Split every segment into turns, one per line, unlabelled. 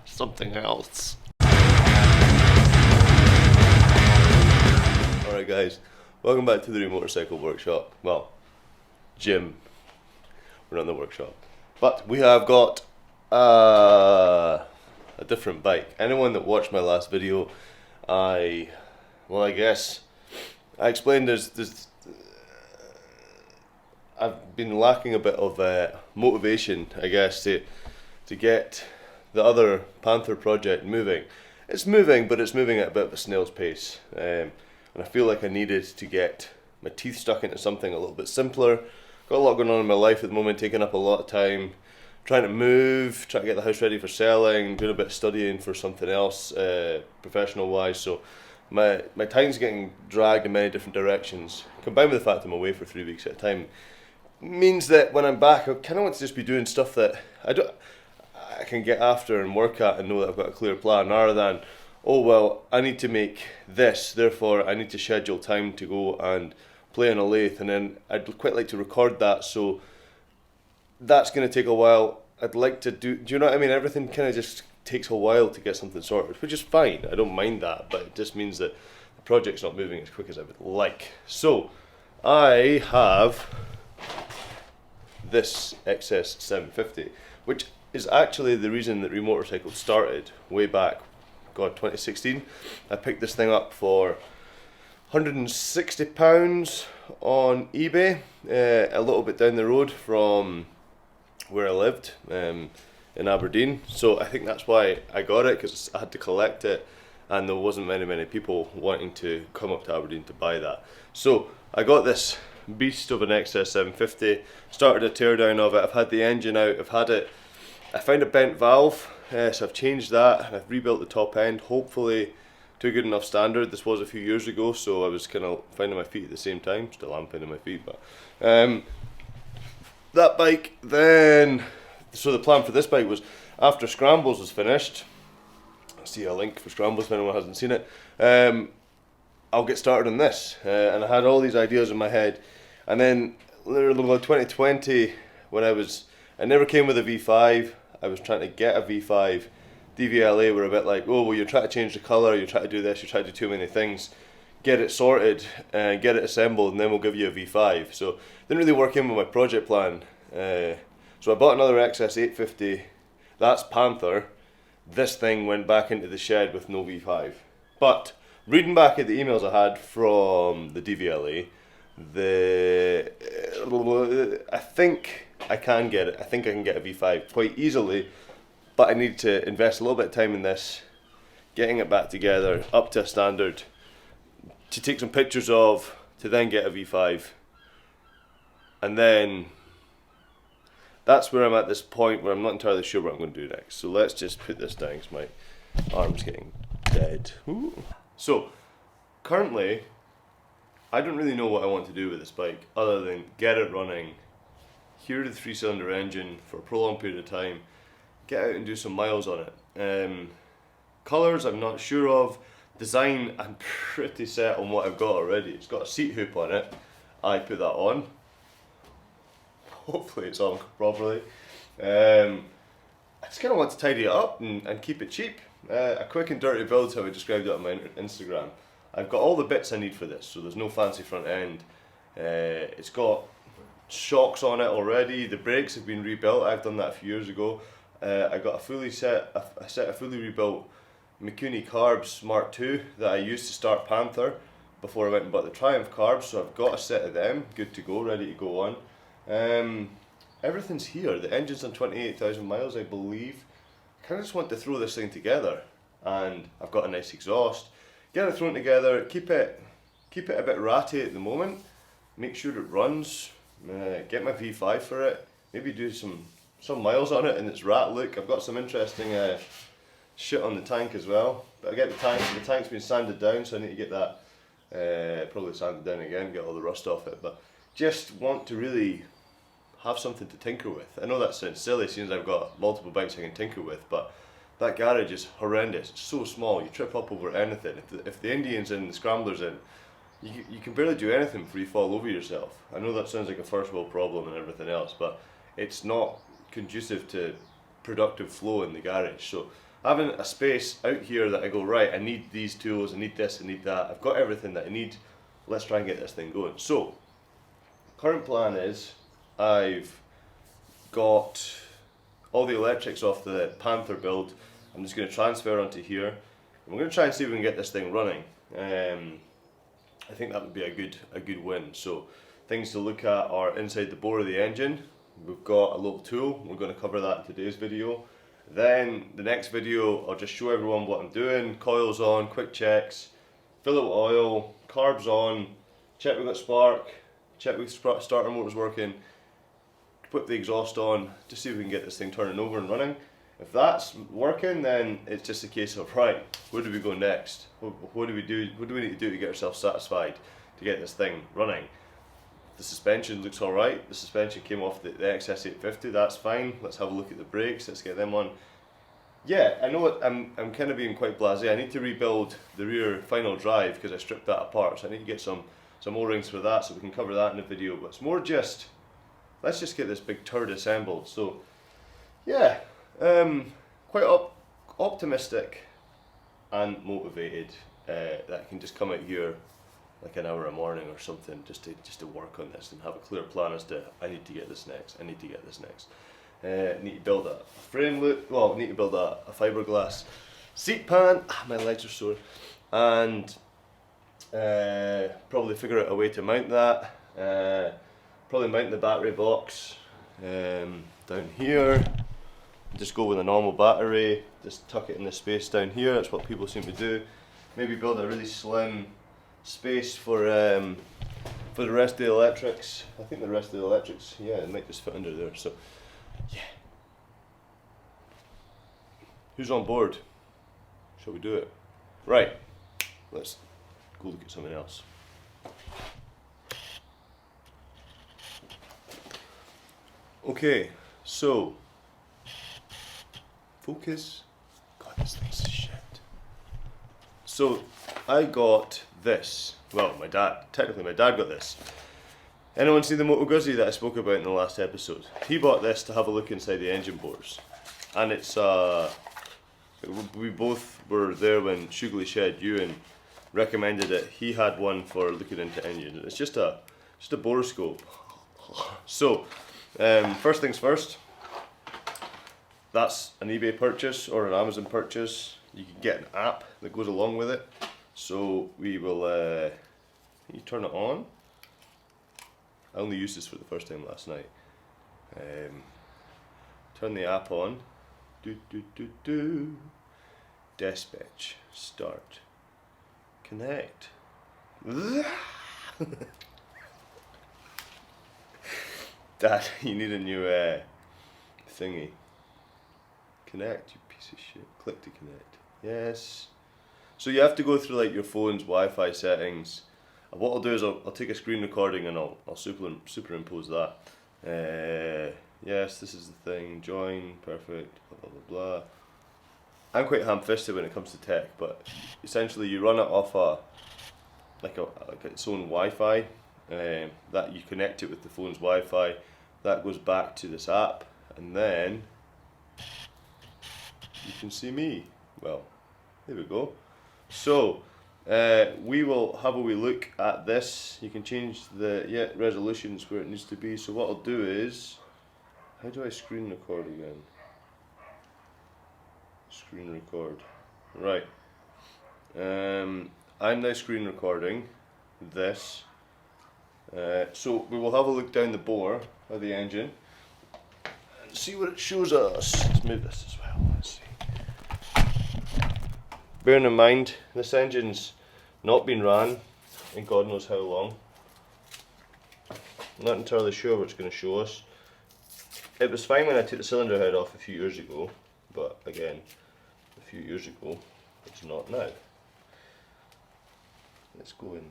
Something else. Alright guys, welcome back to the Motorcycle Workshop. Well, gym. We're not in the workshop. But we have got a different bike. Anyone that watched my last video, I guess I explained there's I've been lacking a bit of motivation, I guess, to get the other Panther project moving. It's moving, but it's moving at a bit of a snail's pace. And I feel like I needed to get my teeth stuck into something a little bit simpler. Got a lot going on in my life at the moment, taking up a lot of time. Trying to move, trying to get the house ready for selling, doing a bit of studying for something else, professional wise. So my time's getting dragged in many different directions. Combined with the fact I'm away for 3 weeks at a time, means that when I'm back, I kind of want to just be doing stuff that I can get after and work at and know that I've got a clear plan, rather than, oh well, I need to make this, therefore I need to schedule time to go and play on a lathe, and then I'd quite like to record that, so that's going to take a while. I'd like to do you know what I mean? Everything kind of just takes a while to get something sorted, which is fine, I don't mind that, but it just means that the project's not moving as quick as I would like. So, I have this XS750, which is actually the reason that Remotorcycle started way back, God, 2016. I picked this thing up for £160 on eBay, a little bit down the road from where I lived, in Aberdeen. So I think that's why I got it, because I had to collect it, and there wasn't many people wanting to come up to Aberdeen to buy that. So I got this beast of an XS750, started a teardown of it. I've had the engine out, I found a bent valve, so I've changed that, and I've rebuilt the top end, hopefully to a good enough standard. This was a few years ago, so I was kind of finding my feet at the same time. Still am finding my feet, but that bike then, so the plan for this bike was, after Scrambles was finished, I'll see a link for Scrambles if anyone hasn't seen it, I'll get started on this, and I had all these ideas in my head, and then 2020, when I never came with a V5, I was trying to get a V5, DVLA were a bit like, oh well, you're trying to change the colour, you're trying to do this, you're trying to do too many things, get it sorted, and get it assembled, and then we'll give you a V5. So didn't really work in with my project plan. So I bought another XS850, that's Panther. This thing went back into the shed with no V5. But reading back at the emails I had from the DVLA, I think I can get it. I think I can get a V5 quite easily, but I need to invest a little bit of time in this, getting it back together, up to a standard, to take some pictures of, to then get a V5, and then that's where I'm at this point where I'm not entirely sure what I'm going to do next. So let's just put this down because my arm's getting dead. Ooh. So currently, I don't really know what I want to do with this bike other than get it running, hear the 3-cylinder engine for a prolonged period of time, get out and do some miles on it. Colours I'm not sure of. Design I'm pretty set on what I've got already. It's got a seat hoop on it. I put that on. Hopefully it's on properly. I just kind of want to tidy it up and keep it cheap. A quick and dirty build, how I described it on my Instagram. I've got all the bits I need for this, so there's no fancy front end. It's got shocks on it already. The brakes have been rebuilt. I've done that a few years ago. I got a set of fully rebuilt Mikuni Carbs Mark II that I used to start Panther before I went and bought the Triumph carbs. So I've got a set of them, good to go, ready to go on. Everything's here. The engine's on 28,000 miles, I believe. I kind of just want to throw this thing together, and I've got a nice exhaust. Get it thrown together. Keep it a bit ratty at the moment. Make sure it runs. Get my V5 for it. Maybe do some miles on it in its rat look. I've got some interesting shit on the tank as well. But I get the tank's been sanded down, so I need to get that probably sanded down again, get all the rust off it. But just want to really have something to tinker with. I know that sounds silly, since I've got multiple bikes I can tinker with, but that garage is horrendous. It's so small, you trip up over anything. If the Indian's in, the Scrambler's in, you can barely do anything before you fall over yourself. I know that sounds like a first world problem and everything else, but it's not conducive to productive flow in the garage. So having a space out here that I go, right, I need these tools, I need this, I need that, I've got everything that I need, let's try and get this thing going. So current plan is I've got all the electrics off the Panther build. I'm just going to transfer onto here, and we're going to try and see if we can get this thing running. I think that would be a good win. So things to look at are inside the bore of the engine. We've got a little tool, we're going to cover that in today's video. Then the next video I'll just show everyone what I'm doing, coils on, quick checks, fill it with oil, carbs on, check we've got spark, check we've starter motor's working, put the exhaust on, just see if we can get this thing turning over and running. If that's working, then it's just a case of, right, where do we go next? What do we do? What do we need to do to get ourselves satisfied to get this thing running? The suspension looks alright. The suspension came off the XS750, that's fine. Let's have a look at the brakes, let's get them on. Yeah, I know I'm kind of being quite blasé. I need to rebuild the rear final drive because I stripped that apart, so I need to get some O-rings for that so we can cover that in the video. But it's more just, let's just get this big turd assembled. So yeah, quite optimistic and motivated that I can just come out here like an hour a morning or something just to work on this and have a clear plan as to I need to get this next, I need to get this next. Need to build a frame loop, well, need to build a fiberglass seat pan, my legs are sore, and probably figure out a way to mount that, probably mount the battery box down here, just go with a normal battery, just tuck it in the space down here, that's what people seem to do. Maybe build a really slim space for the rest of the electrics. I think the rest of the electrics, yeah, it might just fit under there, so yeah. Who's on board? Shall we do it? Right, let's go look at something else. Okay, so focus. God, this thing's shit. So I got this. Well, technically my dad got this. Anyone see the Moto Guzzi that I spoke about in the last episode? He bought this to have a look inside the engine bores. And it's, we both were there when Shugli Shed Ewan recommended it. He had one for looking into engine. It's just a borescope. So, first things first, that's an eBay purchase or an Amazon purchase. You can get an app that goes along with it. So we will, you turn it on. I only used this for the first time last night. Turn the app on. Dispatch. Start. Connect. Dad, you need a new thingy. Connect, you piece of shit. Click to connect. Yes. So you have to go through like your phone's Wi-Fi settings. What I'll do is I'll take a screen recording and I'll superimpose that. Yes, this is the thing. Join, perfect, blah blah blah blah. I'm quite ham-fisted when it comes to tech, but essentially you run it off like its own Wi-Fi. That you connect it with the phone's Wi-Fi. That goes back to this app, and then you can see me. Well, there we go. So we will have a wee look at this. You can change the resolutions where it needs to be. So what I'll do is, how do I screen record again? Screen record. Right. I'm now screen recording this. So we will have a look down the bore of the engine and see what it shows us. Let's move this as well. Let's see. Bearing in mind, this engine's not been ran in God knows how long. I'm not entirely sure what it's going to show us. It was fine when I took the cylinder head off a few years ago, but again, a few years ago, it's not now. Let's go in.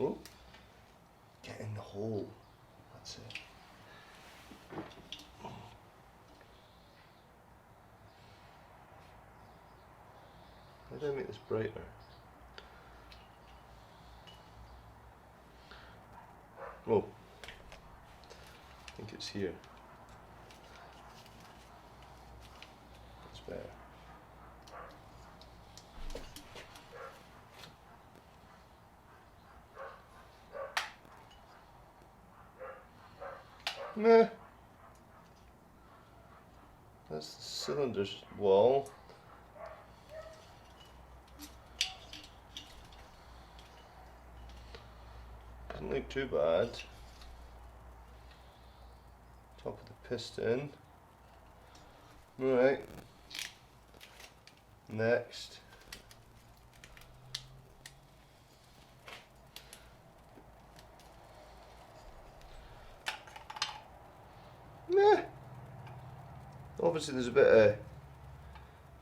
Oh, get in the hole. That's it. How do I make this brighter? Oh, I think it's here. better. Meh. That's the cylinder's wall. Doesn't look too bad. Top of the piston. Right. Next. Meh. Obviously there's a bit of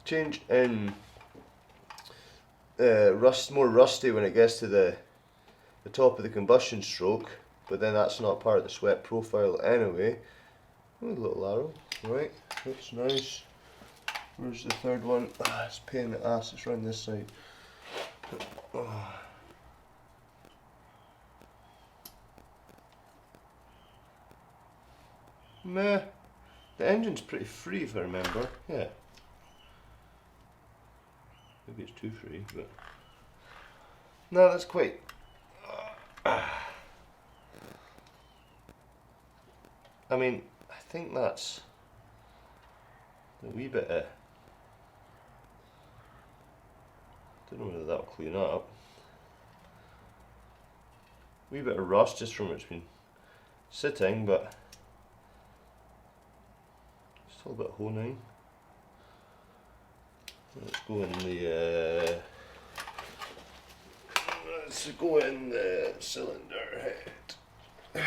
change in more rusty when it gets to the top of the combustion stroke, but then that's not part of the sweat profile anyway. Oh, a little arrow, right, that's nice. Where's the third one? Ah, it's a pain in the ass, it's around this side. Oh. Meh. The engine's pretty free if I remember, yeah. Maybe it's too free, but... No, that's quite... I mean, I think that's a wee bit of... I don't know whether that'll clean up. A wee bit of rust just from where it's been sitting, but... Still a bit of honing. Let's go in the cylinder head. There's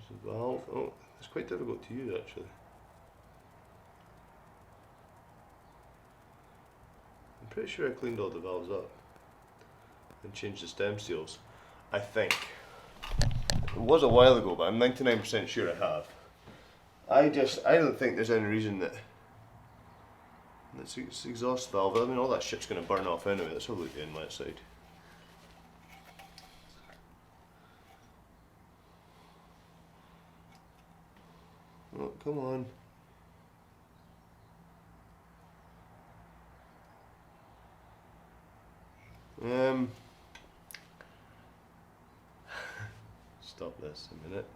the valve. Oh, it's quite difficult to use actually. I'm pretty sure I cleaned all the valves up and changed the stem seals, I think. It was a while ago, but I'm 99% sure I have. I don't think there's any reason that this exhaust valve, I mean all that shit's going to burn off anyway. Let's have a look at the inlet side. Oh, come on. Stop this a minute.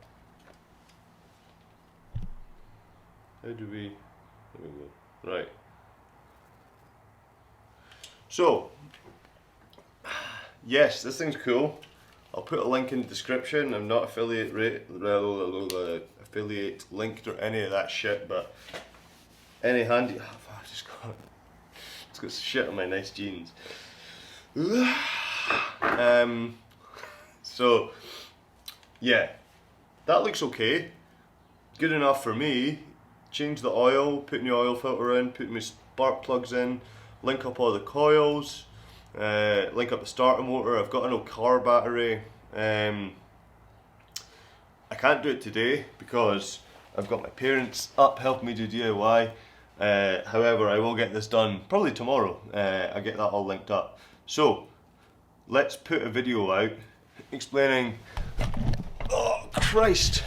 How do we... There we go. Right. So, yes, this thing's cool. I'll put a link in the description. I'm not affiliate linked or any of that shit, but any handy... Oh, I just got shit on my nice jeans. So, yeah, that looks okay. Good enough for me. Change the oil, putting the oil filter in, putting my spark plugs in, link up all the coils, link up the starter motor. I've got an old car battery. I can't do it today because I've got my parents up helping me do DIY. However, I will get this done probably tomorrow. I get that all linked up. So, let's put a video out explaining... Oh, Christ!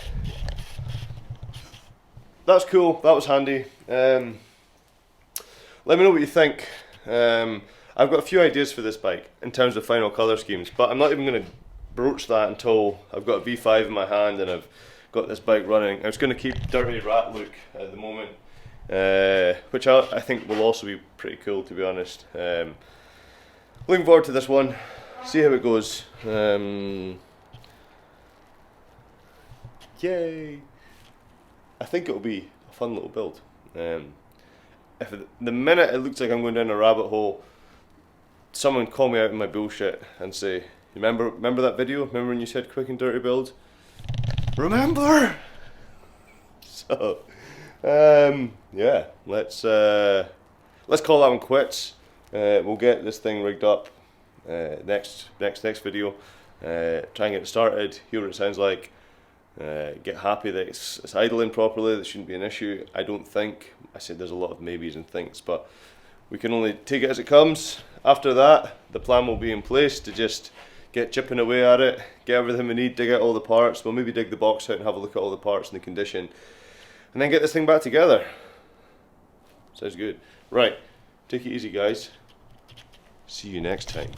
That's cool, that was handy. Let me know what you think. I've got a few ideas for this bike in terms of final colour schemes, but I'm not even going to broach that until I've got a V5 in my hand and I've got this bike running. I'm just going to keep Dirty Rat look at the moment, which I think will also be pretty cool, to be honest. Looking forward to this one, see how it goes. Yay! I think it'll be a fun little build. The minute it looks like I'm going down a rabbit hole, someone call me out in my bullshit and say, remember that video? Remember when you said quick and dirty build? Remember? So, yeah, let's call that one quits. We'll get this thing rigged up next video. Try and get it started, hear what it sounds like. Get happy that it's idling properly. There shouldn't be an issue, I don't think. I said there's a lot of maybes and thinks, but we can only take it as it comes. After that, the plan will be in place to just get chipping away at it, get everything we need, dig out all the parts. We'll maybe dig the box out and have a look at all the parts and the condition, and then get this thing back together. Sounds good. Right, take it easy guys. See you next time.